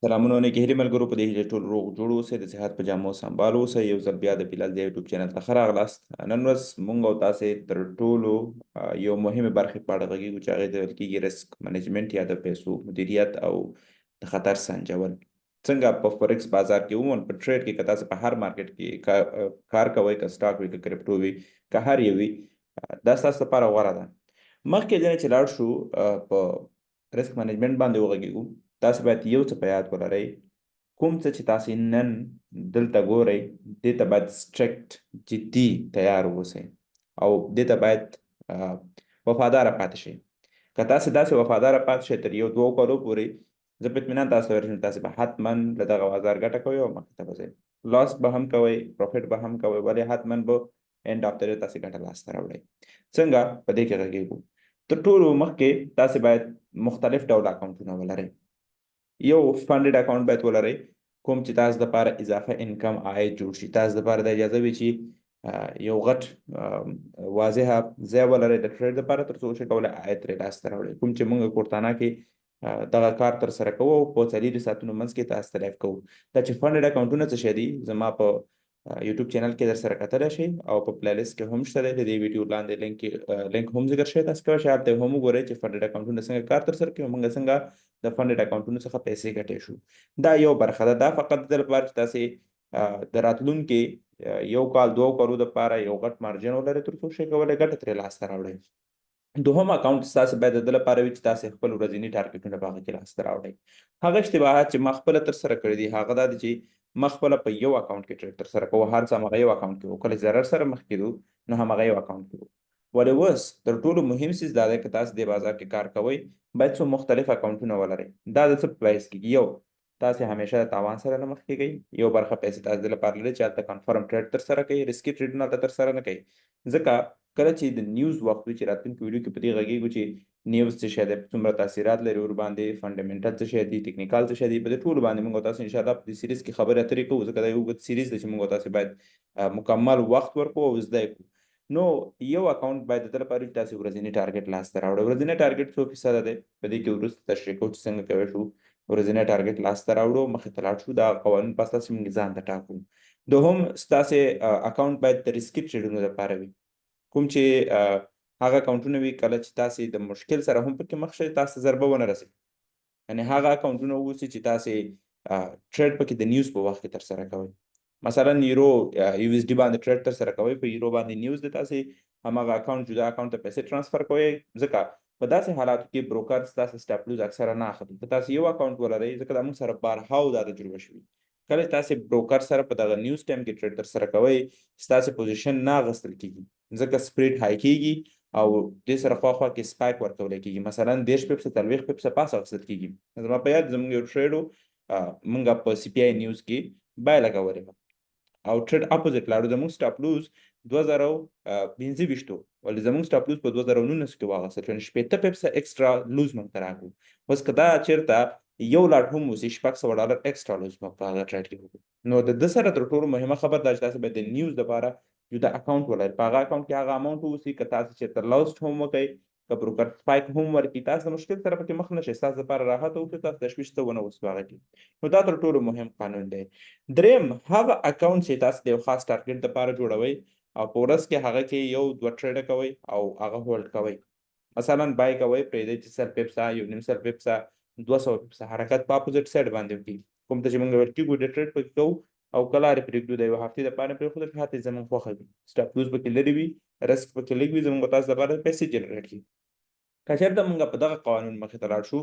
سلامونه نیکې هیلې ملګرو په دې هیله ټول روغ جوړ اوسئ د صحت په جامو سمبال اوسئ یو ځل بیا د بلال دی یوټیوب چینل ته ښه راغلاست نن ورځ مونږ او تاسې تر ټولو یو مهمې برخې په اړه غږیږو چې هغې ته ویل کېږي رسک منیجمنټ یا د پیسو مدیریت او د خطر سنجول څنګه په فورکس بازار کې عموما په ټریډ کې که تاسې په هر مارکیټ کې کار کوئ که سټاک وي که کرپټو وي که هر یو وي دا ستاسو لپاره غوره ده مخکې دې نه چې لاړ شو په رسک منیجمنټ باندې وغږیږو تاسو باید یو څه په یاد ولرئ کوم څه چې تاسې نن دلته ګورئ دې ته باید سټریکټ جدي تیار واوسئ او دې ته باید وفاداره پاتې شئ که تاسې داسې وفاداره پاتې شئ تر یو دوو کالو پورې زه په اطمینان تاسو ته وایم تاسې به حتما له دغه بازار ګټه کوئ او مخې ته به ځئ لاس به هم کوئ پروفیټ به هم کوئ ولې حتما به اینډ اف د ډے تاسې ګټه لاسته راوړئ څنګه په دې کې غږیږو تر ټولو مخکې تاسې باید مختلف ډول اکاونټونه ولرئ یو فنډډ اکاونټ باید ولرئ کوم چې تاسو لپاره اضافه انکم عاید جوړ شي تاسو لپاره د اجازه وي چې یو غټ واضحه ځای ولرئ د ټریډ لپاره تر څو وشئ کولی عاید ترې لاسته راوړئ کوم چې موږ کورتانا کې دغه کار تر سره کوو او په 4 ساعتونو منځ کې تاسو ته لایف کوو دا چې فنډډ اکاونټونه څه شی دي زما په یوټیوب چینل کې در سره کتلی شئ او په پلی لیست کې هم شته دی د دې ویډیو لاندې لینک هم ذکر شوی تاسو کولی شئ هلته هم وګورئ چې فنډډ اکاونټونه څنګه کار تر سره کوي او موږ څنګه د فنډډ اکاونټونو څخه پیسې ګټې شو دا یو برخه ده دا فقط د لپاره چې تاسې د راتلونکي یو کال دوه کالو دپاره یو غټ مارجن ولرئ تر څو شئ کولی ګټه ترې لاسته راوړئ دوهم اکاونټ ستاسو باید د ده لپاره وي چې تاسې خپل ورځني ټارګټونه په هغه کې لاسته راوړئ هغه اشتباهات چې ما خپله تر سره کړي دي هغه دا دی چې ما خپله په یو اکاونټ کې ټریډ تر سره کوو هر څه همغه یو اکاونټ کې وو کله چې ضرر سره مخ کېدو نو همغه یو اکاونټ کې وو ولې اوس تر ټولو مهم څیز دا دی که تاسو دې بازار کې کار کوئ باید څو مختلف اکاونټونه ولرئ دا د څه په بحث کېږي یو تاسې همیشه د تاوان سره نه مخ کېږئ یو برخه پیسې تاسو دې لپاره لرئ چې هلته کنفرم ټریډ تر سره کوئ رسکي ټریډونه هلته تر سره نه کوئ ځکه کله چې د نیوز وخت وي چې راتلونکي ویډیو کې په دې غږیږو چې نیوز څه شی دی څومره تاثیرات لري ورباندې فنډامنټل څه شی دي ټکنیکال څه شی دي په دې ټولو باندې موږ او تاسو انشاءالله په دې سیریز کې خبرې اترې کوو ځکه دا یو اوږد سیریز دی چې موږ او تاسې باید مکمل وخت ورکړو او زده یې کړو نو یو اکاونټ باید د ده لپاره چې تاسې ورځني ټارګټ لاسته راوړئ ورځنی ټارګټ څو فیصده دی په دې کې وروسته تشریح کوو چې څنګه کوی شو ورځنی ټارګټ لاسته راوړو مخې ته لاړ شو دا قوانین په اساس موږ ځان ته ټاکو دوهم ستاسې اکاونټ باید د رسکي ټریډونو لپاره وي کوم چې هغه اکاونټونه وي کله چې تاسې د مشکل سره هم پکې مخ شئ تاسو ته ضربه ونه رسي یعنې هغه اکاونټونه واوسي چې تاسې ټریډ پکې د نیوز په وخت کې ترسره کوئ مثلا یورو یو اس ډي باندې ټریډ ترسره کوئ په یورو باندې نیوز دی تاسې هماغه اکاونټ جدا اکاونټ ته پیسې ټرانسفر کوئ ځکه په داسې حالاتو کې بروکر ستاسو سټاپ لوز اکثره نه اخلي که تاسې یو اکاونټ ولرئ ځکه دا موږ سره بارهاو دا تجربه شوي کله چې تاسې بروکر سره په دغه نیوز ټایم کې ټریډ ترسره کوئ ستاسې پوزیشن نه اخیستل کېږي ځکه سپریډ های کېږي او دې سره خواخوا کې سپایک ورکولی کېږي مثلا 10 پیپسه 40 پیپسه پاس اخیستل کېږي زما په یاد زموږ یو ټریډ و موږ په سی پی آی نیوز کې بای لګولې وه او ټریډ اپوزیټ لاړو زموږ سټاپ لوز 2025 ولې زموږ سټاپ لوز په 2019 کې واغستل شو 80 پیپسه ایکسټرا لوز موږ ته راغلو اوس که دا چېرته یو لاټ هم وسي $600 ایکسټرا لوز موږ په هغه ټریډ کې وکړو نو د ده سره تر ټولو مهمه خبر دا چې تاسو باید د نیوز لپاره جدا اکاونټ ولرئ په هغه اکاونټ کې هغه اماونټ واوسي که تاسو چېرته لاست هم وکئ که بروکر سپایک هم ورکړي تاسو د مشکل سره پکې مخ نه شئ ستاسو لپاره راحت اوسي تاسو تشویش ته ونه اوسي په هغه کې نو دا تر ټولو مهم قانون دی دریم هغه اکاونټ چې تاسو د یو خاص ټارګټ لپاره جوړوئ او په ورځ کې هغه کې یو دوه ټریډه کوئ او هغه هولډ کوئ مثلا بای کوئ پرېږدئ چې 100 پیپسه یو نیم سل پیپسه 200 پیپسه حرکت په اپوزیټ سایډ باندې وکړي کوم ته چې موږ ویل کېږو د ټریډ پکې کوو او کله لرې پرېږدو د یوه هفتې دپاره پرېښودل شي هلته زموږ خوښه وي سټاپ لوز پکې لرې وي رسک پکې لږ وي زموږ تاسو لپاره پیسې جنریټ کړي که چېرته موږ په دغه قوانین مخې ته لاړ شو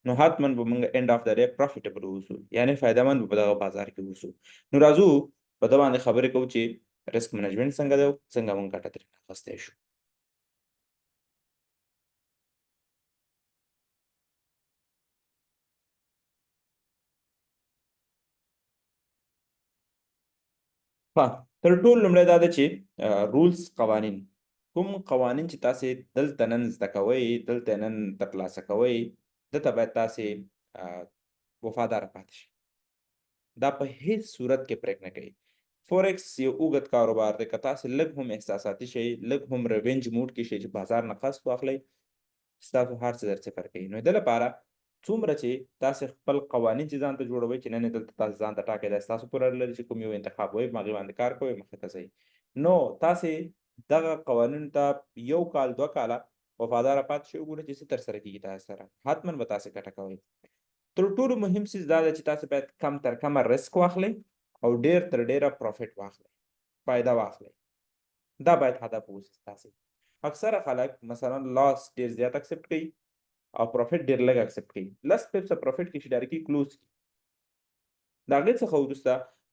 نو حتما به موږ اینډ اف د ډے پروفیټبل اوسو یعنې فایدهمند به په دغه بازار کې اوسو نو راځو په ده باندې خبرې کوو چې رسک منیجمنټ څنګه دی او څنګه موږ ګټه ترې اخیستی شو تر ټولو لومړی دا ده چې رولز قوانین کوم قوانین چې تاسې دلته نن زده کوئ دلته نن ترلاسه کوئ دته باید تاسې وفاداره پاتې شئ دا په هیڅ صورت کې پریک نه کوي فورکس یو اوږد کاروبار دی که تاسې لږ هم احساساتي شئ لږ هم ریونج موډ کې شئ چې بازار نه قسط واخلئ ستاسو هر څه در صفر کوي نو د لپاره څومره چې تاسو خپل قوانین چې ځان ته جوړوئ چې نه دلته تاسو ځان ته ټاکئ دا ستاسو پر اړه لري چې کوم یو انتخاب وئ هغې باندې کار کوئ مخې ته ځئ نو تاسې دغه قوانینو ته یو کال 2 کاله وفاداره پاتې شئ وګورئ چې څه ترسره کېږي تاسو سره حتما به تاسې ګټه کوئ تر ټولو مهم څیز دا ده چې تاسو باید کم تر کمه رسک واخلئ او ډیر تر ډیره پروفیټ واخلئ فایده واخلئ دا باید هدف اوسي تاسې اکثره خلک مثلا لاس ډیر زیات اکسپټ کوي او پروفیټ ډیر لږ اکسپټ کوي لس پیپسه پروفیټ کې چې ډایرکټي کلوز کړي د هغې څخه وروسته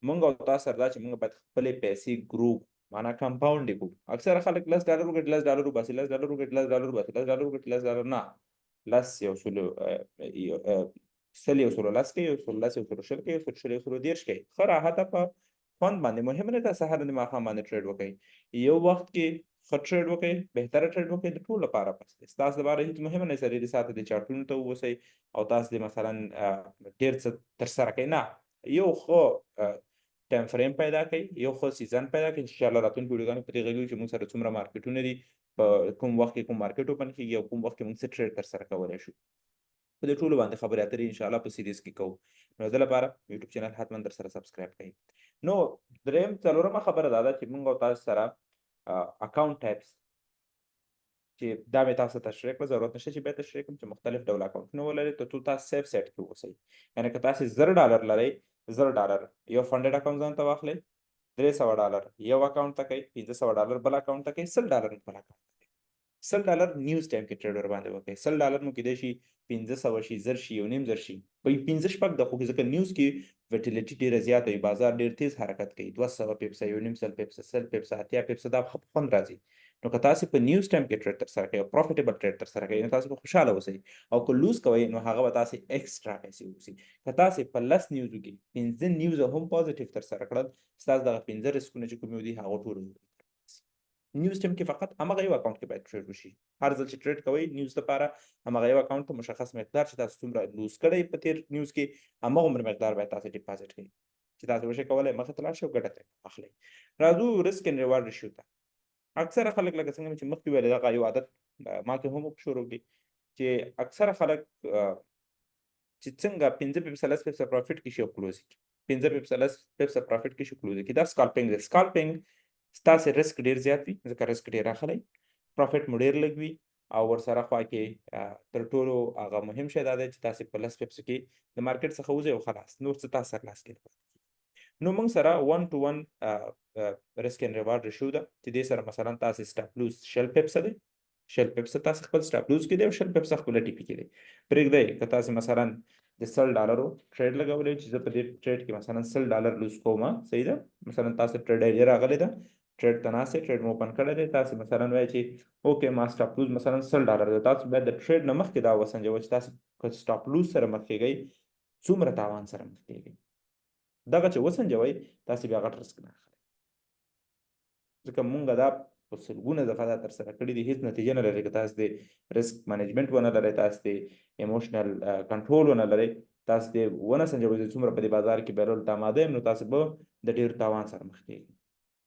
موږ او تاسو سره دا چې موږ باید خپلې پیسې ګرو معنا کمپاونډ یې کړو اکثره خلک $10 وګټي $10 وباسي $10 وګټي $10 وباسي $10 وګټي $10 نه لس یو سلو سل یو سلو لس کوي یو سلو لس یو سلو شل کوي یو سلو شل یو سلو دېرش کوي ښه راحته په خوند باندې مهم نه ده سهار د ماښام باندې ټریډ وکړئ یو وخت کې ښه ټریډ وکړئ بهتره ټریډ وکړئ د ټولو لپاره بس دی ستاسو لپاره هېڅ مهمه نه سري ساعته د چارټونو ته واوسئ او تاسو د مثلا ډېر څه ترسره کوئ نه یو ښه ټایم فریم پیدا کړئ یو ښه سیزن پیدا کړئ انشاءالله راتلونکو ویډیوګانو په دې غږیږو چې موږ سره څومره مارکیټونه دي په کوم وخت کې کوم مارکیټ اوپن کېږي او کوم وخت کې موږ څه ټریډ ترسره کولی شو په دې ټولو باندې خبرې اترې انشاءالله په سیریز کې کوو نو د لپاره یوټیوب چینل حتما در سره سبسکرایب کړئ نو دریم څلورمه خبره دا ده چې موږ او تاسو سره اکاونټ ټایپس چې دا مې تاسو ته تشریح کړه ضرورت نشته چې بیا تشریح کړم چې مختلف ډول اکاونټونه ولرئ تر څو تاسو سیف سیټ کې اوسئ یعنې که تاسو $10 لرئ $10 یو فنډډ اکاونټ ځان ته واخلئ $300 یو اکاونټ ته کوئ $500 بل اکاونټ ته کوئ $100 بل اکاونټ $100 نیوز ټایم کې ټریډ ورباندې وکړئ $100 مو کېدای شي 500 شي 1000 شي 1.5 شي په 15 شپږ دقیقو کې ځکه نیوز کې ویټیلیټي ډېره زیاته وي بازار ډېر تیز حرکت کوي 200 پیپسه 1.5 پیپسه 100 پیپسه 80 پیپسه دا ښه خوند راځي نو که تاسو په نیوز ټایم کې ټریډ ترسره کوئ او پروفیټیبل ټریډ ترسره کوئ نو تاسو به خوشحاله اوسئ او که لوز کوئ نو هغه به تاسو ایکسټرا پیسې اوسي که تاسو په 10 نیوزو کې 15 نیوز هم پازیټیو ترسره کړل ستاسو دغه 15 رسکونه چې کوم دي هغه ټول نیوز ټیم کې فقط همغه یو اکاونټ کې باید ټریډ وشي هر ځل چې ټریډ کوئ نیوز لپاره همغه یو اکاونټ ته مشخص مقدار چې تاسو څومره لوز کړئ په تیر نیوز کې همغومره مقدار باید تاسو ډیپازیټ کړئ چې تاسو وشئ کولی مخې ته لاړ شئ او ګټه ترې واخلئ راځو رسک اینډ ریوارډ ریشیو ته اکثره خلک لکه څنګه چې مخکې ویلې دغه یو عادت ما کې هم شروع کړي چې اکثره خلک چې څنګه 15 پیپسه 10 پیپسه پروفیټ کې شي او کلوز کړي 15 پیپسه 10 پیپسه پروفیټ کې شي کلوز کړي دا سکالپینګ دی سکالپینګ ستاسو رسک ډیر زیات وي ځکه رسک ډیر اخلئ پروفیټ مو ډیر لږ وي او ورسره خوا کې تر ټولو هغه مهم شی دا دی چې تاسو په 10 پیپسو کې د مارکیټ څخه وځئ او خلاص نور څه تاسو سره لاس کې نو موږ سره 1 to 1 رسک اینډ ریوارډ ریشیو ده چې دې سره مثلا تاسو سټاپ لوز شل پیپسه دی شل پیپسه تاسو خپل سټاپ لوز کې دی او شل پیپسه خپل ټي پی کې دی پرېږدئ که تاسو مثلا د $100 ټریډ لګولی چې زه په دې ټریډ کې مثلا $100 لوز کوم صحیح ده مثلا تاسو ټریډ ایډیا راغلی ده ټریډ ته ناست ټریډ مو اوپن کړی دی تاسو مثلا وایئ چې اوکې ما سټاپ لوز مثلا $100 دی تاسو باید د ټریډ نه مخکې دا وسنجوئ چې تاسو که سټاپ لوز سره مخ کېږئ څومره تاوان سره مخ کېږئ دغه چې وسنجوئ تاسو بیا غټ رسک نه اخلئ ځکه مونږ دا په سلګونه دفعه دا ترسره کړي دي هېڅ نتیجه نه لري که تاسو د رسک منیجمنټ ونه لرئ تاسو د ایموشنل کنټرول ونه لرئ تاسو د ونه سنجوئ چې څومره په دې بازار کې بیرول آماده یم نو تاسو به د ډېر تاوان سره مخ کېږئ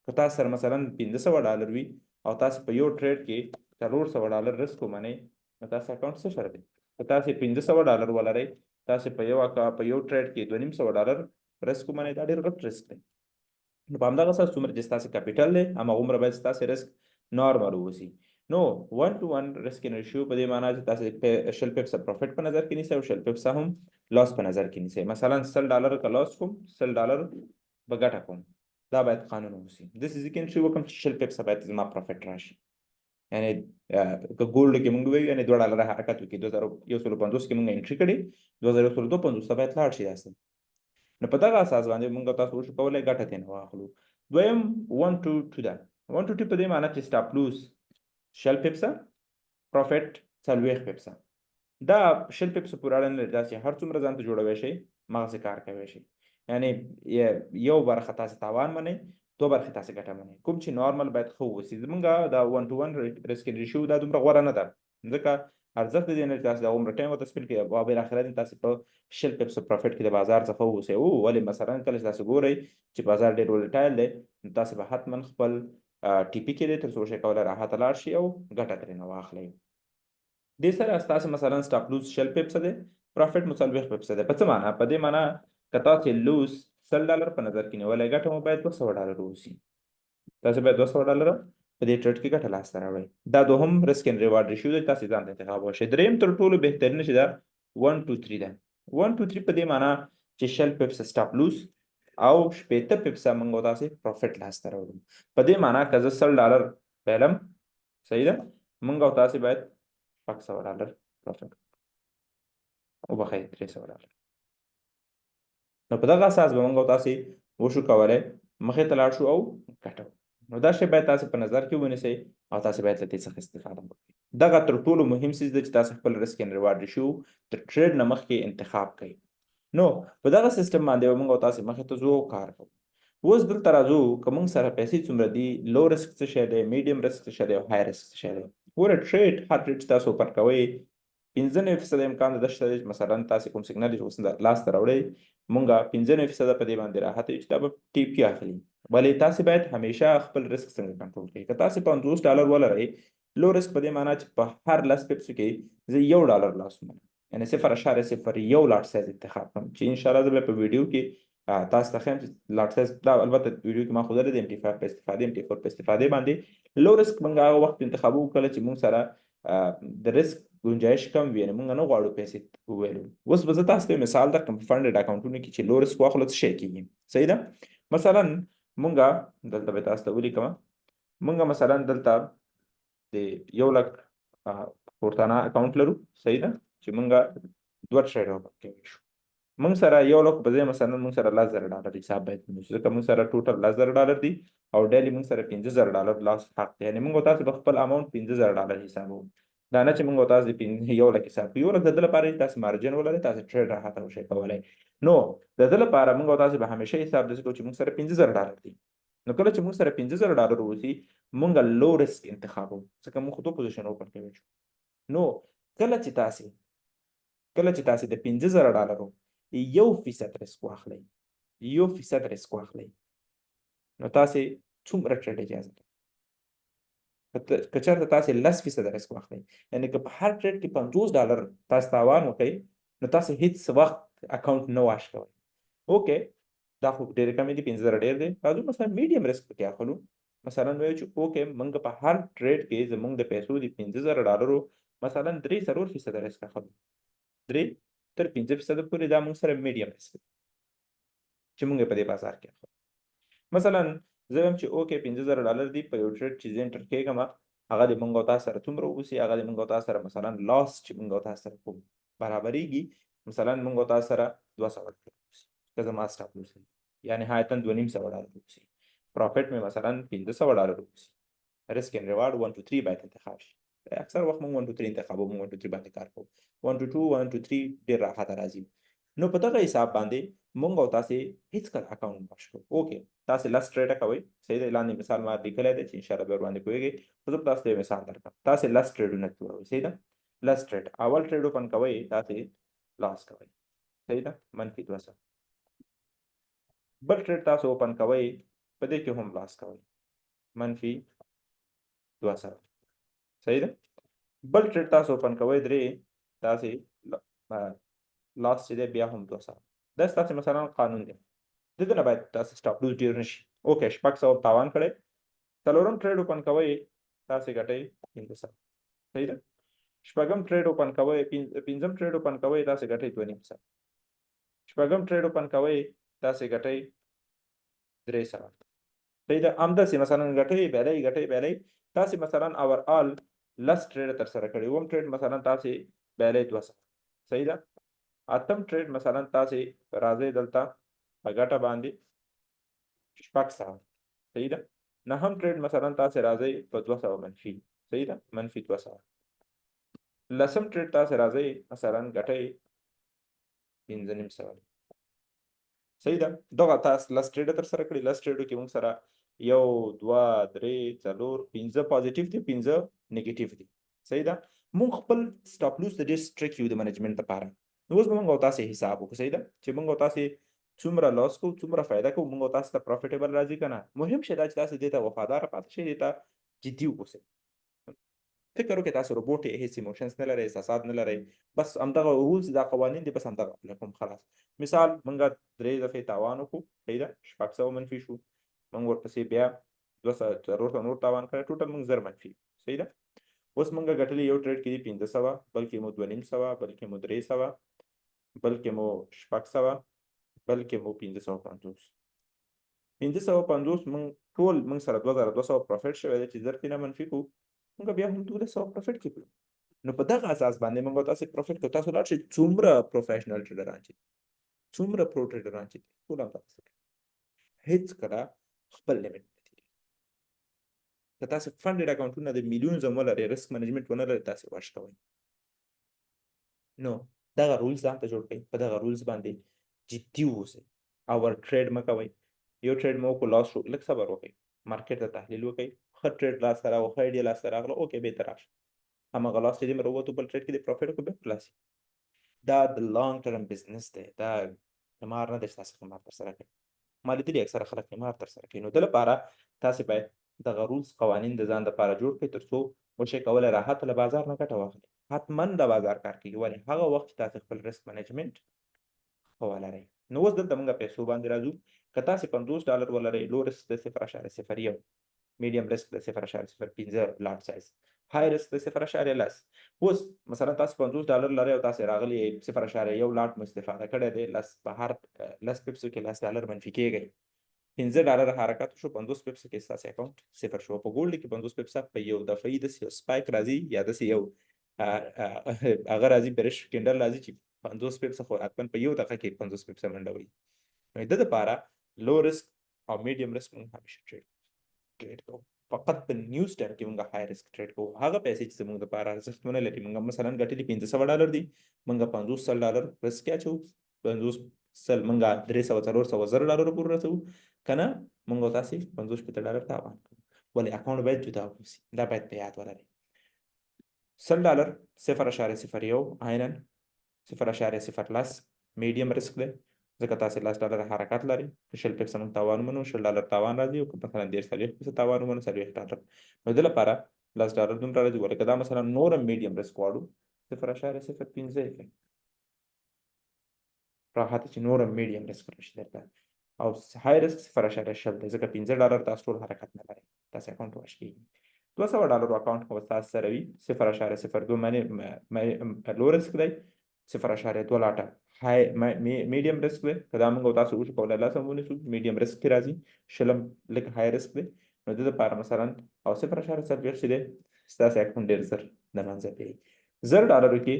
که تاسو سره مثلا $500 وي او تاسو په یو ټریډ کې $400 رسک ومنئ نو تاسو اکاونټ صفر دی که تاسو $500 ولرئ تاسو په یو ټریډ کې $250 رسک ومنئ دا ډېر غټ رسک دی نو په همدغه اساس څومره چې ستاسو کاپیټل دی هماغومره باید ستاسو رسک نارمل واوسي نو 1 to 1 رسک اینډ ریشیو په دې معنا چې تاسو شل پیپسه پروفیټ په نظر کې نیسئ او شل پیپسه هم لاس په نظر کې نیسئ مثلا $100 که لاس کوم $100 به ګټه کوم دا باید قانون واوسي داسې ځکه انټري وکړم چې شل پیپسه باید زما پروفیټ راشي یعنې که ګولډ کې موږ وایو یعنې $2 حرکت وکړي 2150 کې موږ انټري کړې 2152 ته باید لاړ شي داسې نو په دغه اساس باندې موږ تاسو وشو کولی ګټه ترې نه واخلو دویم 1 to 2 ده 1 to 2 په دې معنی چې سټاپ لوز شل پیپسه پروفیټ 40 پیپسه دا شل پیپسه پورې اړه نه لري دا چې هر څومره ځان ته جوړوی شئ مغزې کار کوی شي یعنې یو برخه تاسې تاوان منئ دو برخې تاسې ګټه منئ کوم چې نارمل باید ښه واوسي زموږ دا 1 to 1 رسک ریشیو دا دومره غوره نه ده ځکه ارزښت د دې نه چې تاسو د عمر ټایم ورته سپینډ کړئ او بالاخره تاسو په شل پیپسو پروفیټ کې د بازار څخه واوسئ ولې مثلا کله چې تاسو ګورئ چې بازار ډېر ولټایل دی نو تاسو به حتما خپل ټي پي کې دی تر څو شئ کولی راحته لاړ شي او ګټه ترې نه واخلئ دې سره ستاسو مثلا سټاپ لوز شل پیپسه دی پروفیټ مو 40% دی. په څه معنا؟ په دې معنا که تاسې لوز $100 په نظر کې نیولی ګټه مو باید $200 واوسي. تاسې باید $200 په دې ټریډ کې ګټه لاسته راوړئ. دا دوهم رسک اینډ ریوارډ ریشیو دی، تاسې ځان ته انتخاب وشئ. دریم تر ټولو بهترینه چې ده 1 2 3 ده. 1 2 3 په دې معنا چې 100 سټاپ لوز او 80% موږ او تاسې پروفیټ لاسته راوړو. په دې معنا که زه $100 پیلم، صحیح ده، موږ او تاسې باید $100 پروفیټ وبخښئ $300. نو په دغه اساس به موږ او تاسې وشو کولی مخې ته لاړ شو او ګټو. نو دا شی باید تاسې په نظر کې ونیسئ او تاسې باید له دې څخه استفاده وکړئ. دغه تر ټولو مهم څیز دی چې تاسې خپل رسک اینډ ریوارډ ریشیو تر ټریډ نه مخکې انتخاب کړئ. نو په دغه سیستم باندې به موږ او تاسې مخې ته ځو او کار کوو. اوس دلته راځو که موږ سره پیسې څومره دي، لو رسک څه شی دی، میډیم رسک څه شی دی او های رسک څه شی دی. ګوره ټریډ هر ټریډ چې تاسو اوپن کوئ 95% امکان ده شته چې مثلا تاسې کوم سیګنل چې اوس لاسته راوړئ مونږه 95% په دې باندې راحت یو چې دا به ټي پی اخلي. ولې تاسې باید همیشه خپل رسک څنګه کنټرول کړئ. که تاسې $50 ولرئ، لو رسک په دې معنا چې په هر 10 پیپسو کې زه $1 لاس ومنم، یعنی 0.01 لاټ سایز انتخاب کړم چې انشاءالله زه به په ویډیو کې تاسو ته ښیم چې لاټ سایز دا البته ویډیو کې ما ښودلی دی MT5 په استفادې MT4 په استفادې باندې. لو رسک موږ هغه وخت انتخابو کله چې موږ سره د رسک گنجایش کم وي، یعنې موږ نه غواړو پیسې وویلو. اوس به زه تاسو ته مثال درکړم په فنډډ اکاونټونو کې چې لو رسک واخلو څه شی کېږي. صحیح ده، مثلا موږ دلته به تاسو ته ولیکم، موږ مثلا دلته د 1 لک پورتانه اکاونټ لرو. صحیح ده، چې موږ 2 ټریډ اوپن کوي شو. موږ سره 1 لک په ځای مثلا موږ سره $10,000 حساب باید ونیسو، ځکه موږ سره ټوټل $10,000 دي او ډیلی موږ سره $15,000 لاس حق دی. یعنې موږ او تاسو به خپل اماونټ $15,000 حسابوو. دا نه چې موږ او تاسو د 1 لک حساب کوو. 1 لک د ده لپاره تاسو مارجن ولرئ، تاسو ټریډ راحته وشئ کولی. نو د ده لپاره موږ او تاسو به همیشه حساب داسې کوو چې موږ سره $15,000 دي. نو کله چې موږ سره $15,000 ووسي موږ لو رسک انتخابوو، ځکه موږ خو 2 پوزیشن اوپن کوی شو. نو کله چې تاسې د $15,000 1% رسک واخلئ، 1% رسک واخلئ، نو تاسې څومره ټریډ اجازه لرئ. که چېرته تاسې 10% رسک واخلئ، یعنې که په هر ټریډ کې $50 تاسو تاوان وکړئ، نو تاسې هیڅ وخت اکاونټ نه واش کوئ. اوکې، دا خو ډېرې کمې دي، 15,000 ډېر دی. راځو مثلا میډیم رسک پکې اخلو. مثلا وایو چې اوکې موږ په هر ټریډ کې زموږ د پیسو د $15,000 مثلا 3-4% رسک اخلو. 3 تر 5% پورې دا موږ سره میډیم رسک دی چې موږ په دې بازار کې اخلو. مثلا زه وایم چې اوکې $15,000 دي په یو ټریډ چې زه انټر کېږم، هغه د موږ او تاسو سره څومره ووسي، هغه د موږ او تاسو سره مثلا لاس چې موږ او تاسو سره کوم برابرېږي، مثلا موږ او تاسو سره $200 ووسي، که زما سټاپ لوس وي، یا نهایتا $250 ووسي، پروفیټ مې مثلا $500 ووسي. رسک اینډ ریوارډ 1 2 3 باید انتخاب شي. اکثر وخت موږ 1 2 3 انتخابوو، موږ 1 2 3 باندې کار کوو. 1 2 2 1 2 3 ډېر راحته راځي. نو په دغه حساب باندې موږ او تاسې هېڅکله اکاونټ واش کوو. اوکې، تاسې 10 ټریډه کوئ، صحیح دی. لاندې مثال ما لیکلی دی چې انشاءالله به ورباندې پوهېږئ. خو زه به تاسو ته یو مثال درکړم. تاسې 10 ټریډونه جوړوئ، صحیح ده. 10 ټریډ، اول ټریډ اوپن کوئ، تاسې لاس کوئ، صحیح ده، -200. بل ټریډ تاسو اوپن کوئ، په دې کې هم لاس کوئ، -200، صحیح ده. بل ټریډ تاسو اوپن کوئ 3، تاسې لاس چې دی بیا هم 200. دا ستاسې مثلا قانون دی، د دې نه باید تاسې سټاپ لوز ډېر نه شي. اوکې، 600 تاوان کړی. څلورم ټریډ اوپن کوئ، تاسې ګټئ 500، صحیح ده. شپږم ټریډ اوپن کوئ، پنځم ټریډ اوپن کوئ، تاسې ګټئ 2.500. شپږم ټریډ اوپن کوئ، تاسې ګټئ 300، صحیح ده. همداسې مثلا ګټئ بیلئ. تاسې مثلا اوورآل 10 ټریډ ترسره کړي. اووم ټریډ مثلا تاسې بیلئ 200، صحیح ده. اتم ټریډ مثلا تاسې راځئ دلته په ګټه باندې 600، صحیح ده. نهم ټریډ مثلا تاسې راځئ په 200 منفي، صحیح ده، -200. لسم ټریډ تاسې راځئ مثلا ګټئ 5.500، صحیح ده. دغه تاسو 10 ټریډه ترسره کړي. 10 ټریډو کې موږ سره 1 2 3 4 5 پازیټیو دي، 5 نیگیټیو دي، صحیح ده. موږ خپل سټاپ لوز ته ډېر سټریکټ یو د منیجمنټ لپاره. نو اوس به موږ او تاسې حساب وکړو، صحیح ده، چې موږ او تاسې څومره لاس کوو، څومره فایده کوو، موږ او تاسو ته پروفیټیبل راځي که نه. مهم شی دا چې تاسې دې ته وفاداره پاتې شئ، دې ته جدي واوسئ. فکر وکړئ تاسو روبوټ یې هیڅ ایموشنز نه لرئ احساسات نه لرئ بس همدغه رولز دا قوانین دي بس همدغه اپلای کوم خلاص مثال موږ 3 دفعې تاوان وکړو صحیح ده 600 منفي شو موږ ورپسې بیا 200 نور تاوان کړی ټوټل موږ 1000 منفي صحیح ده اوس موږ ګټلې یو ټریډ کې دي 1500 بلکې مو 2500 بلکې مو 300 بلکې مو 600 بلکې مو 550 550 موږ ټول موږ سره 2200 پروفیټ شوی دی چې 1000 نه منفي کوو موږ بیا هم 1200 پروفیټ کې کړو نو په دغه اساس باندې موږ تاسو پروفیټ کوو تاسو لاړ شئ څومره پروفیشنل ټریډران چې څومره پرو ټریډران چې ټول هم تاسو هیڅ کله خپل لیمټ نه تیری که تاسو فنډډ اکاونټونه د میلیون زموږ لري ریسک مینجمنت ونه لري تاسو واش کوئ نو دغه رولز ځان ته جوړ کړئ په دغه رولز باندې جدي اوسئ اور ټریډ مه کوئ یو ټریډ مو کو لاس شو لږ صبر وکړئ مارکیټ ته تحلیل وکړئ ښه ټریډ لاس ته راغله ښه ایډیا لاس ته راغله اوکې بېرته راشه هماغه لاس چې دې مې راووتو بل ټریډ کې دې پروفیټ وکړو بیا خلاص دا د لانګ ټرم بزنس دی دا قمار نه دی چې تاسو قمار ترسره کوئ ما لیدلي اکثره خلک قمار ترسره کوي نو د لپاره تاسې باید دغه رولز قوانین د ځان دپاره جوړ کړئ تر څو وشئ کولی راحت له بازار نه ګټه واخلئ حتما د بازار کار کوي ولې هغه وخت چې تاسې خپل ریسک مینجمنټ ښه ولرئ نو اوس دلته موږ پیسو باندې راځو که تاسې $50 ولرئ لو رسک د 0.01 میډیم رسک د 0.05 لاټ سایز های رسک د 0.10 اوس مثلا تاسو $50 لرئ او تاسې راغلي 0.1 لاټ مو استفاده کړی دی لس په هر لس پیپسو کې $10 منفي کېږئ $15 حرکت شو 50 پیپسو کې ستاسې اکاونټ صفر شو په ګولډ کې 50 پیپسه په یو دفعې داسې یو سپایک راځي یا داسې یو هغه راځي برش کینډل راځي چې 50 پیپسه خو حتما په یو دقیقه کې 50 پیپسه منډه وي نو د دپاره لو رسک او میډیم رسک موږ همیشه ټریډ کوو فقط په نیوز ټایم کې موږ های رسک ټریډ کوو هغه پیسې چې زموږ دپاره ارزښت ونه لري موږ مثلا ګټلي $500 دي موږ $50 رسک اچوو 50 سل موږ 300 400 $1000 پورې رسوو که نه موږ تاسې $50 تاوان کوو ولې اکاونټ باید جدا اوسي دا باید په یاد ولرئ $100 0.01 عینا 0.0 میډیم رسک دی ځکه تاسې $10 حرکت لري که 100 پیپسه موږ تاوان ومنو $10 تاوان راځي او که مثلا 30 پیپسه تاوان ومنو $40 نو د لپاره $10 دومره راځي ولې که دا مثلا نور هم میډیم رسک غواړو 0.05 راحت چې نور هم میډیم رسک راشي درته او های رسک 0.0 دی ځکه $15 تاسو ټول حرکت نه لرئ تاسې اکاونټ واش کېږي $200 اکاونټ که تاسو سره وي 0.02 باندې لو رسک دی 0.2 لاټه های میډیم رسک دی که دا موږ تاسو وشو کولی لس هم ونیسو میډیم رسک کې راځي شلم لږ های رسک دی نو د دپاره مثلا او 0.04 چې دی ستاسې اکاونټ ډېر زر د منځه بیایي $10 کې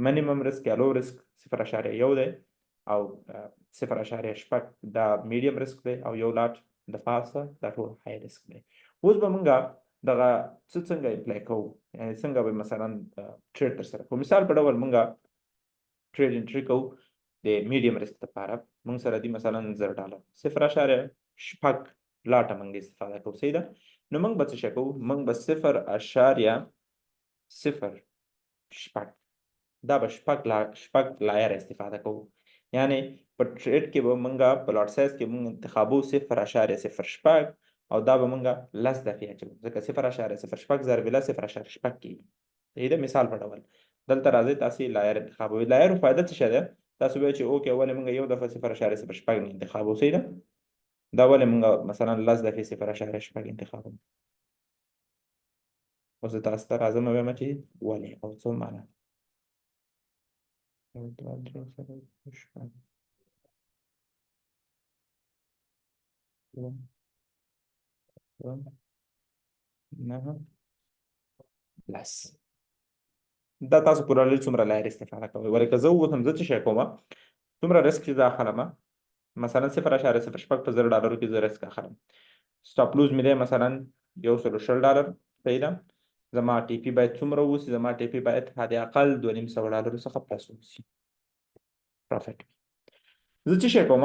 منیمم رسک یا لو رسک 0.1 دی او 0.6 دا میډیم رسک دی او یو لاټ د پاسه دا ټول های رسک دی اوس به موږ دغه څه څنګه اپلای کوو یعنې څنګه به مثلا ټریډ ترسره کوو مثال په ډول موږ ټریډ انټري کوو د میډیم رسک لپاره موږ سره دي مثلا $1000 0.6 لاټه موږ استفاده کوو صحیح ده نو موږ به څه شی کوو موږ به 0.06 دا به شپږ لایر استفاده کوو یعنی په ټریډ کې به موږ په لاټ سایز کې موږ انتخابو 0.06 او دا به موږ لس دفعې اچوو ځکه 0.06 ضرب له 0.6 کېږي صحیح ده مثال په ډول دلته راځئ تاسې لایر انتخابوئ لایرو فایده څه شی ده تاسو وایئ چې اوکې ولې موږ یو دفعه 0.06 نه انتخابو صحیح ده دا ولې موږ مثلا لس دفعې 0.6 انتخابو اوس زه تاسو ته راځم ووایم چې ولې او څه معنا لس دا تاسو پوره لري څومره لایر استفاده کوئ ولې که زه ووتم زه څه شی کوم څومره رسک چې زه اخلم مثلا 0.06 په $1000 کې زه رسک اخلم سټاپ لوز مې دی مثلا $120 صحیح ده زما ټي پي باید څومره اوسي زما ټي پي باید حد اقل $250 څخه پلس اوسي پروفیټ زه څه شی کوم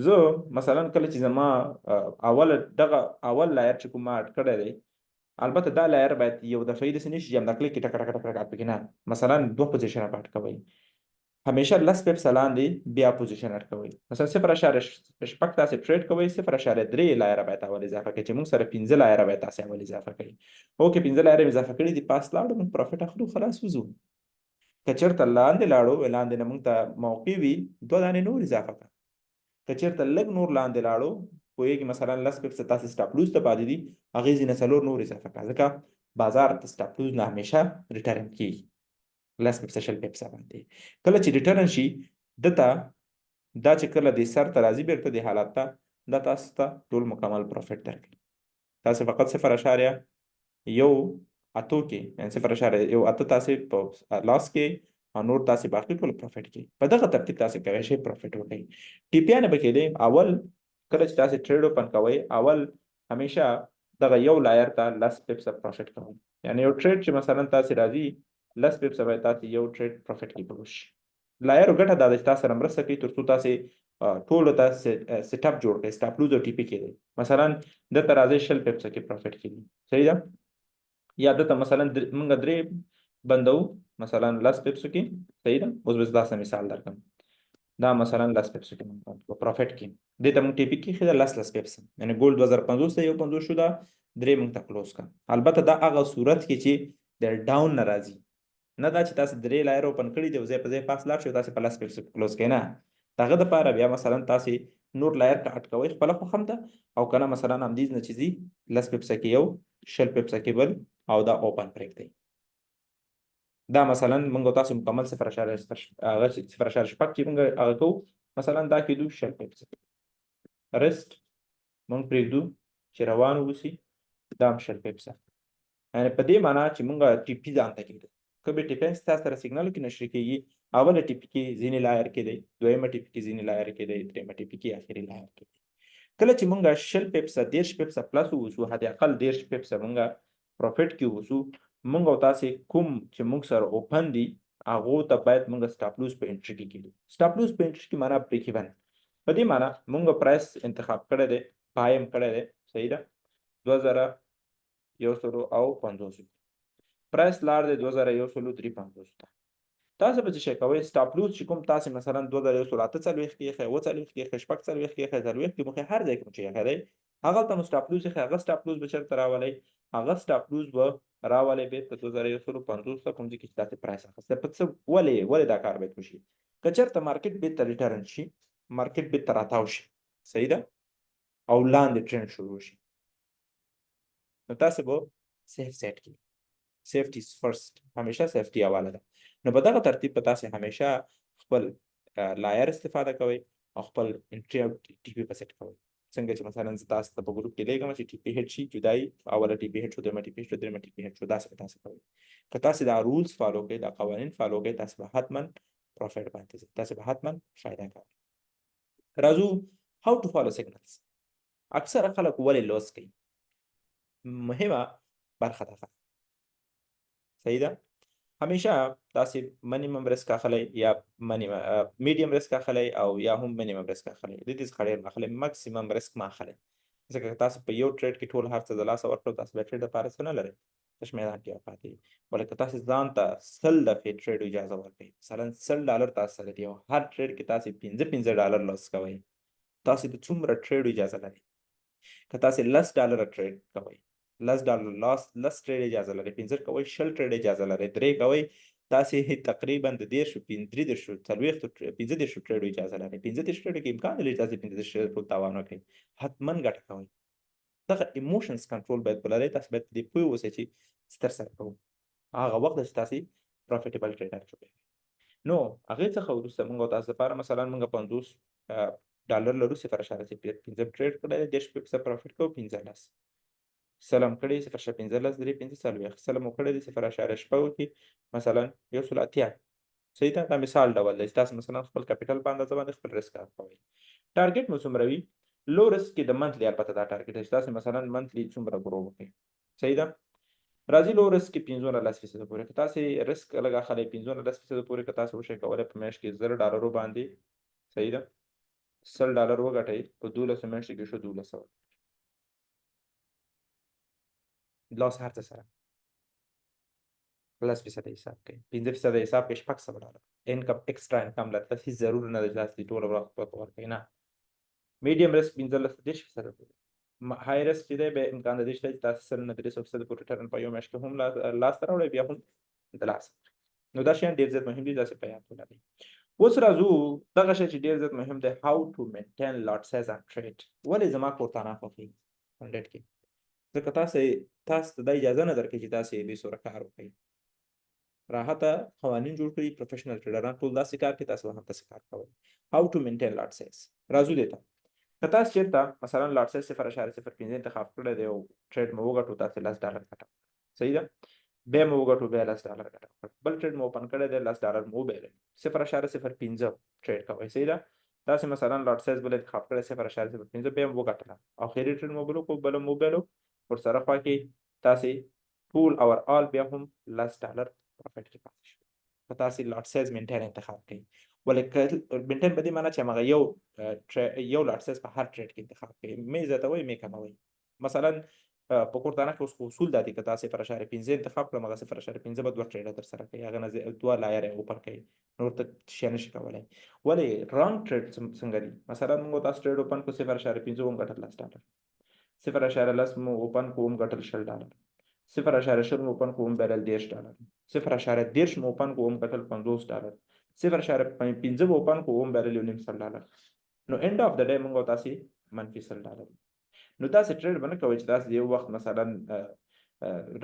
زه مثلا کله چې زما اول لایر چې کوم ما اډ کړی دی البته دا لایر باید یو دفعې داسې نه شي چې همدا کلیک کې ټک ټک ټک ټک پکې نه مثلا 2 پوزیشنه به اډ کوئ همیشه لس پیپسه لاندې بیا پوزیشن ورکوئ. مثلا 0.6 تاسې ټریډ کوئ، 0.3 لایره باید اول اضافه کړئ چې موږ سره 15 لایره باید تاسې اول اضافه کړئ. اوکې 15 لایره مې اضافه کړي دي، پاس لاړو موږ پروفیټ اخلو خلاص وځو. که چېرته لاندې لاړو لاندې نه موږ ته موقع وي 2 دانې نور اضافه کړه. که چېرته لږ نور لاندې لاړو پوهېږي مثلا لس پیپسه تاسې سټاپ لوز ته پاتې دي، هغې ځینې 4 نور اضافه کړه، ځکه بازار د سټاپ لوز نه همیشه ریټرن کېږي لس پیپسه شل پیپسه باندې. کله چې ریټرن شي دته دا چې کله د سر ته راځي بیرته د حالت ته دا تاسو ته ټول مکمل پروفیټ درکړي. تاسې فقط 0.1 کې یعنې 0.1 تاسې په لاس کې او نور تاسې باقي ټول پروفیټ کې. په دغه ترتیب تاسې کولی شئ پروفیټ وکړئ. ټیپیانې به کېدی اول کله چې تاسې ټریډ اوپن کوئ اول همیشه دغه یو لایر ته لس پیپسه پروفیټ کوئ. یعنې یو ټریډ چې مثلا تاسې راځي لس پیپسه باید تاسې یو ټریډ پروفیټ کې پوه شي. لایرو ګټه دا ده چې تاسو سره مرسته کوي تر څو تاسې ټولو ته سیټ اپ جوړ کړئ. سټاپ لوز او ټي پي کېدی مثلا دلته راځئ شل پیپسه کې پروفیټ کېږي، صحیح ده. یا دلته مثلا موږ 3 بندو مثلا لس پیپسو کې، صحیح ده. اوس به تاسو مثال درکړم، دا مثلا لس پیپسو کې موږ پروفیټ کې دې ته موږ ټي پي کې خو لس پیپسه یعنی ګولډ 2050 ته 150 شو دا 3 موږ ته کلوز کا. البته دا هغه صورت کې چې د ډاون ناراضي نه دا چې تاسو 3 لایر اوپن کړی دی او ځای په ځای پاس لاړ شو تاسو په لس پیپسو کلوز کړئ نه. دغه دپاره بیا مثلا تاسې نور لایر ته اټ کوئ خپله خوښم ده او که نه مثلا همدې نه چې ځي لس پیپسه کې یو شل پیپسه کې بل او دا اوپن پرېږدئ. دا مثلا موږ تاسو مکمل 0.6 چې موږ هغه کوو مثلا دا کېدو شل پیپسه رست موږ پرېږدو چې روان واوسي دا هم شل پیپسه. یعنې په دې معنا چې موږ ټي پي ځان ته کېږدو. که به ټي پی ستاسو سره سیګنال کې نشر کېږي اوله ټي پي کې ځینې لایر کې دی، دویمه ټي پي کې ځینې لایر کې دی، درېیمه ټي پي کې اخري لایر کې دی. کله چې موږ شل پیپسه 13 پیپسه پلس ووسو حد اقل 13 پیپسه موږ پروفیټ کې ووسو موږ او تاسې کوم چې موږ سره اوپن دي هغو ته باید موږ سټاپ لوز په انټري کې کېږدو. سټاپ لوز په انټري کې معنا بریک ایون. په دې معنا موږ پرایس انتخاب کړی دی پایم کړی دی، صحیح ده 2150 پرایس لاړ دی 2153 ته. تاسو به څه شی کوئ سټاپ لوز چې کوم تاسې مثلا 2148 کې ایښی 40 کې ایښی 40 کې ایښی 40 کې مخې هر ځای کې مو چې ایښی دی هغلته مو سټاپ لوز ایښی. هغه سټاپ لوز به چېرته راولئ هغه سټاپ لوز به راولئ بېرته 2150 ته کوم ځای کې چې تاسې پرایس اخیستی. په څه ولې دا کار باید وشي؟ که چېرته مارکیټ بېرته ریټرن شي مارکیټ بېرته راتاو شي، صحیح ده، او لاندې ټرینډ شروع شي نو تاسې به سیف سیټ کړئ. سیفټي فرست، همیشه سیفټي اوله ده. نو په دغه ترتیب په تاسې همیشه خپل لایر استفاده کوئ او خپل انټري او ټي پي په سیټ کوئ. څنګه چې مثلا زه تاسو ته په ګروپ کې لیږم چې ټي پي هیډ شي جدایي اوله ټي پي هیډ شو دویمه ټي پي هیډ شو درېیمه ټي پي هیډ شو داسې به تاسې کوئ. که تاسې دا رولز فالو کوئ دا قوانین فالو کوئ تاسې به حتما پروفیټ باندې ځئ، تاسې به حتما فایده کوئ. راځو هاو ټو فالو سیګنلز. اکثره خلک ولې لوس کوي مهمه برخه ده، صحیح ده. همیشه تاسې منیمم ریسک اخلئ یا میډیم ریسک اخلئ او یا هم منیمم ریسک اخلئ. د دې څخه ډېر مه اخلئ، مکسیمم ریسک مه اخلئ. ځکه که تاسو په یو ټریډ کې ټول هر څه د لاسه ورکړو تاسو بیا ټریډ دپاره څه نه لرئ، تش میدان کې به پاتې یئ. بلکې تاسې ځان ته 100 دفعې ټریډ اجازه ورکړئ. مثلا $100 تاسو سره دي او هر ټریډ کې تاسې $15 لاس کوئ تاسې د څومره ټریډ اجازه لرئ. که تاسې $10 ټریډ کوئ $10 لاس 10 ټریډ اجازه لرئ، 15 کوئ 20 ټریډ اجازه لرئ، 3 کوئ تاسې تقریبا د 30 33 15 ټریډ اجازه لرئ. 15 ټریډ کې امکان لري تاسې 15 ټریډ ټول تاوان وکړئ. حتما ګټه کوئ. دغه ایموشنز کنټرول باید ولرئ. تاسې باید په دې پوه اوسئ چې څه ترسره کوو. هغه وخت چې تاسې پروفیټیبل ټریډر جوړوئ. نو هغې څخه وروسته موږ تاسو لپاره مثلا موږ $50 لرو 0.15 ټریډ کړی دی 10 پیپسه پروفیټ کوو 15 سلم کړی 0.15 درې 15 څلوېښت سلم مو کړی دی 0.6 کې مثلا 180. صحیح ده. دا مثال ډول دی چې تاسو مثلا خپل کپیټل په اندازه باندې خپل ریسک کوئ. ټارګټ مو څومره وي لو ریسک کې د منتلي البته دا ټارګټ دی چې تاسو مثلا منتلي څومره ګرو وکړئ، صحیح ده. راځي لو ریسک کې 15% پورې که تاسې ریسک لږ اخلئ 15% پورې که تاسو وشئ کولی په میاشت کې $10 باندې، صحیح ده، $100 وګټئ په 12 میاشتو کې شو 1200 لاس هر څه سره. +% حساب کوي 15% حساب کوي $600 انکم ایکسټرا انکم لته هیڅ ضرور نه دی چې تاسو ټول وخت ورکوي نه میډیم ریسک 15% پورې های ریسک چې دی به امکان لري چې تاسو سره 300% پورې ریټرن په یو میاشت کې هم لاس ته راوړئ بیا هم د لاس نو دا شیان ډېر زیات مهم دي داسې په یاد ولرئ اوس راځو دغه شی چې ډېر زیات مهم دی هاو ټو مینټین لاټ سایز اند ټریډ ولې زما کورتانه خوښي 100 کې ځکه تاسو ته دا اجازه نه درکوي چې تاسو بې سوره کار وکړئ راحته قوانین جوړ کړي پروفیشنل ټریډران ټول داسې کار کوي تاسو هم داسې کار کوئ هاو ټو مینټین لاټ سایز راځو دې ته که تاسو چېرته مثلا لاټ سایز 0.05 انتخاب کړی دی او ټریډ مو وګټو تاسو $10 ګټه صحیح ده بیا مو وګټو بیا $10 ګټه بل ټریډ مو اوپن کړی دی $10 مو وبایلئ 0.05 ټریډ کوئ صحیح ده تاسو مثلا لاټ سایز بل انتخاب کړی 0.05 بیا مو وګټله اخري ټریډ مو بل موبایلو ورسره خوا کې تاسو ټول اور آل بیا هم $10 پروفیټ کې پاتې شو په تاسو لاټ سایز مینټین انتخاب کړئ ولې مینټین په دې معنی چې هغه یو لاټ سایز په هر ټریډ کې انتخاب کړئ مې زیاتوئ مې کموئ مثلا په کورتانه کې اوس اصول دا دي که تاسو 0.5 انتخاب کړم هغه 0.5 به 2 ټریډ ترسره کړئ هغه نه 2 لایر اوپن کړئ نور ته شي نشي کولی ولې رانګ ټریډ څنګه دي مثلا موږ تاسو ټریډ اوپن کو 0.5 هم ګټل $10 0.10 مو اوپن کوم ګټل $10 0.0 مو اوپن کوم بیرل $10 0.10 مو اوپن کوم ګټل $50 0.5 مو اوپن کوم بیرل $1.5 نو اند اف د ډے موږ تاسو منفي $10 نو تاسو ټریډ باندې کوي چې تاسو یو وخت مثلا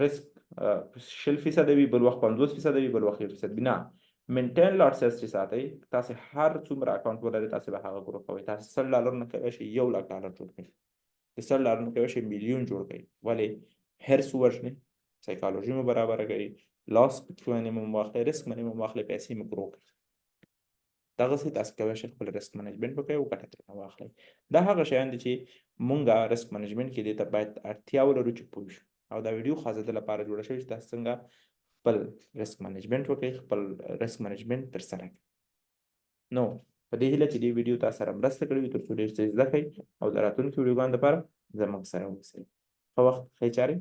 ریسک 0% وي بل وخت 50% وي بل وخت 1% بنا مینټین لاټ سایز چې ساتي تاسو هر څومره اکاونټ ولري تاسو به هغه ګروپ کوي تاسو $100 نه کوي شي $1,00,000 جوړ کړئ $100 نه کوي شي میلیون جوړ کړئ ولې هرڅ ورشنه سایکالوژي مو برابر کړئ لاس پکې مو واخلئ ریسک منی مو واخلئ پیسې مو ګرو کړئ دغه سي تاسو کولی شئ خپل ریسک منیجمنت وکړئ او ګټه ترې واخلئ دا هغه شیان دي چې مونږه ریسک منیجمنت کې دې ته باید اړتیا ولرو چې پوه شو او دا ویډیو خاصه د لپاره جوړه شوې چې تاسو څنګه خپل ریسک منیجمنت وکړئ خپل ریسک منیجمنت ترسره کړئ نو په دې هیله چې دې ویډیو تاسو سره مرسته کړې وي ترڅو ډېر څه زده کړئ او د راتلونکو ویډیوګانو لپاره زموږ سره اوسئ ښه وخت ښې چارې